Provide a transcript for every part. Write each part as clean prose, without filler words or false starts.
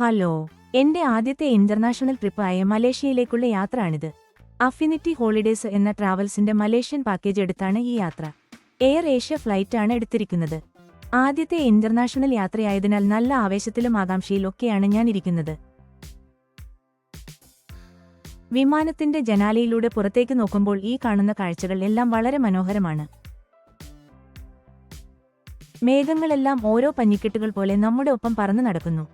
Hello, എന്റെ ആദ്യത്തെ international ട്രിപ്പായ മലേഷ്യയിലേക്കുള്ള യാത്രയാണിത്. Affinity holidays എന്ന ട്രാവൽസിന്റെ മലേഷ്യൻ പാക്കേജ് എടുത്താണ് ഈ യാത്ര. എയർ ഏഷ്യ ഫ്ലൈറ്റാണ് എടുത്തിരിക്കുന്നത്. ആദ്യത്തെ ഇന്റർനാഷണൽ യാത്രയായതിനാൽ നല്ല ആവേശത്തിലും ആകാംക്ഷയിലൊക്കെയാണ് ഞാൻ ഇരിക്കുന്നത്. വിമാനത്തിന്റെ ജനാലയിലൂടെ പുറത്തേക്ക് നോക്കുമ്പോൾ ഈ കാണുന്ന കാഴ്ചകൾ എല്ലാം വളരെ മനോഹരമാണ്. മേഘങ്ങളെല്ലാം ഓരോ പഞ്ഞിക്കെട്ടുകൾ പോലെ നമ്മുടെ ഒപ്പം പറന്നു നടക്കുന്നു.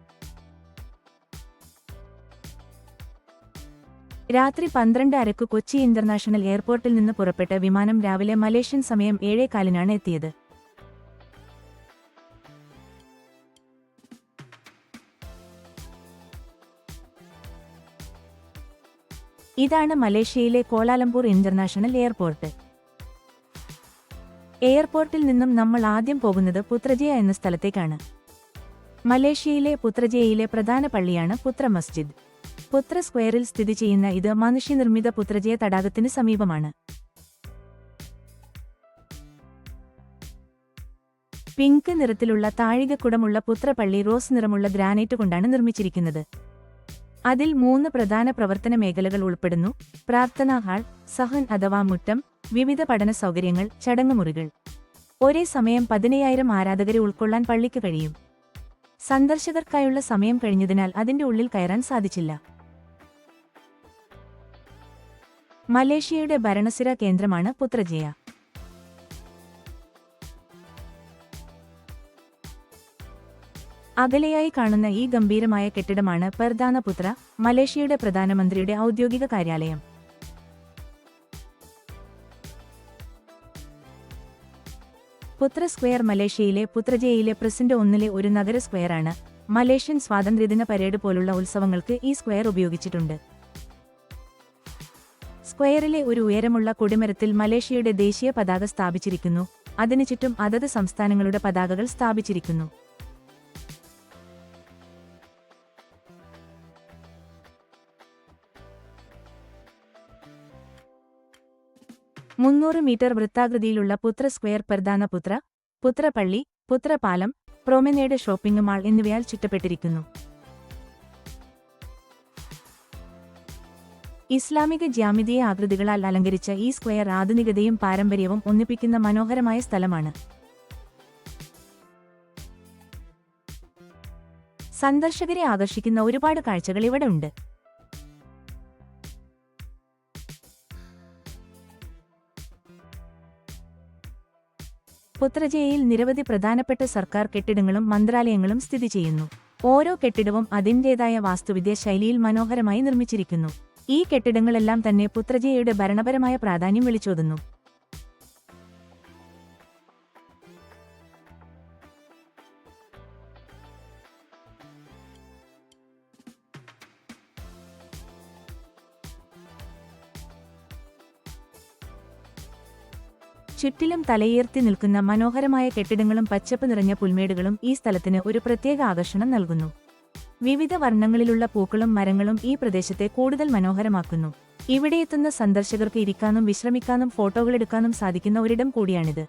രാത്രി 12:30 കൊച്ചി ഇന്റർനാഷണൽ എയർപോർട്ടിൽ നിന്ന് പുറപ്പെട്ട വിമാനം രാവിലെ മലേഷ്യൻ സമയം 7:15 എത്തിയത്. ഇതാണ് മലേഷ്യയിലെ കോലാലംപൂർ ഇന്റർനാഷണൽ എയർപോർട്ട്. എയർപോർട്ടിൽ നിന്നും നമ്മൾ ആദ്യം പോകുന്നത് പുത്രജയ എന്ന സ്ഥലത്തേക്കാണ്. മലേഷ്യയിലെ പുത്രജയയിലെ പ്രധാന പള്ളിയാണ് പുത്ര മസ്ജിദ്. പുത്ര സ്ക്വയറിൽ സ്ഥിതി ചെയ്യുന്ന ഇത് മനുഷ്യനിർമ്മിത പുത്രജയ തടാകത്തിന് സമീപമാണ്. പിങ്ക് നിറത്തിലുള്ള താഴികക്കുടമുള്ള പുത്രപള്ളി റോസ് നിറമുള്ള ഗ്രാനൈറ്റ് കൊണ്ടാണ് നിർമ്മിച്ചിരിക്കുന്നത്. അതിൽ 3 പ്രധാന പ്രവർത്തന മേഖലകൾ ഉൾപ്പെടുന്നു: പ്രാർത്ഥനാ ഹാൾ, സഹൻ അഥവാ മുറ്റം, വിവിധ പഠന സൗകര്യങ്ങൾ, ചടങ്ങുമുറികൾ. ഒരേ സമയം 15,000 ആരാധകരെ ഉൾക്കൊള്ളാൻ പള്ളിക്ക് കഴിയും. സന്ദർശകർക്കായുള്ള സമയം കഴിഞ്ഞതിനാൽ അതിന്റെ ഉള്ളിൽ കയറാൻ സാധിച്ചില്ല. മലേഷ്യയുടെ ഭരണസിര കേന്ദ്രമാണ് പുത്രജയ. അകലെയായി കാണുന്ന ഈ ഗംഭീരമായ കെട്ടിടമാണ് പെർദാന പുത്ര, മലേഷ്യയുടെ പ്രധാനമന്ത്രിയുടെ ഔദ്യോഗിക കാര്യാലയം. പുത്ര സ്ക്വയർ മലേഷ്യയിലെ പുത്രജയയിലെ പ്രസിഡന്റ് 1-ലെ ഒരു നഗര സ്ക്വയറാണ്. മലേഷ്യൻ സ്വാതന്ത്ര്യദിന പരേഡ് പോലുള്ള ഉത്സവങ്ങൾക്ക് ഈ സ്ക്വയർ ഉപയോഗിച്ചിട്ടുണ്ട്. സ്ക്വയറിലെ ഒരു ഉയരമുള്ള കൊടിമരത്തിൽ മലേഷ്യയുടെ ദേശീയ പതാക സ്ഥാപിച്ചിരിക്കുന്നു. അതിനു ചുറ്റും അതത് സംസ്ഥാനങ്ങളുടെ പതാകകൾ സ്ഥാപിച്ചിരിക്കുന്നു. മുന്നൂറ് മീറ്റർ വൃത്താകൃതിയിലുള്ള പുത്ര സ്ക്വയർ പെർദാന പുത്ര, പുത്രപള്ളി, പുത്രപാലം, പ്രൊമനേഡ് ഷോപ്പിംഗ് മാൾ എന്നിവയാൽ ചുറ്റപ്പെട്ടിരിക്കുന്നു. ഇസ്ലാമിക ജ്യാമിതീയ ആകൃതികളാൽ അലങ്കരിച്ച ഈ സ്ക്വയർ ആധുനികതയും പാരമ്പര്യവും ഒന്നിപ്പിക്കുന്ന മനോഹരമായ സ്ഥലമാണ്. സന്ദർശകരെ ആകർഷിക്കുന്ന ഒരുപാട് കാഴ്ചകൾ ഇവിടെ ഉണ്ട്. പുത്രജയയിൽ നിരവധി പ്രധാനപ്പെട്ട സർക്കാർ കെട്ടിടങ്ങളും മന്ത്രാലയങ്ങളും സ്ഥിതി ചെയ്യുന്നു. ഓരോ കെട്ടിടവും അതിന്റേതായ വാസ്തുവിദ്യ ശൈലിയിൽ മനോഹരമായി നിർമ്മിച്ചിരിക്കുന്നു. ഈ കെട്ടിടങ്ങളെല്ലാം തന്നെ പുത്രജയയുടെ ഭരണപരമായ പ്രാധാന്യം വിളിച്ചോതുന്നു. ചുറ്റിലും തലയുയർത്തി നിൽക്കുന്ന മനോഹരമായ കെട്ടിടങ്ങളും പച്ചപ്പ് നിറഞ്ഞ പുൽമേടുകളും ഈ സ്ഥലത്തിന് ഒരു പ്രത്യേക ആകർഷണം നൽകുന്നു. വിവിധ വർണ്ണങ്ങളിലുള്ള പൂക്കളും മരങ്ങളും ഈ പ്രദേശത്തെ കൂടുതൽ മനോഹരമാക്കുന്നു. ഇവിടെയെത്തുന്ന സന്ദർശകർക്ക് ഇരിക്കാനും വിശ്രമിക്കാനും ഫോട്ടോകളെടുക്കാനും സാധിക്കുന്ന ഒരിടം കൂടിയാണിത്.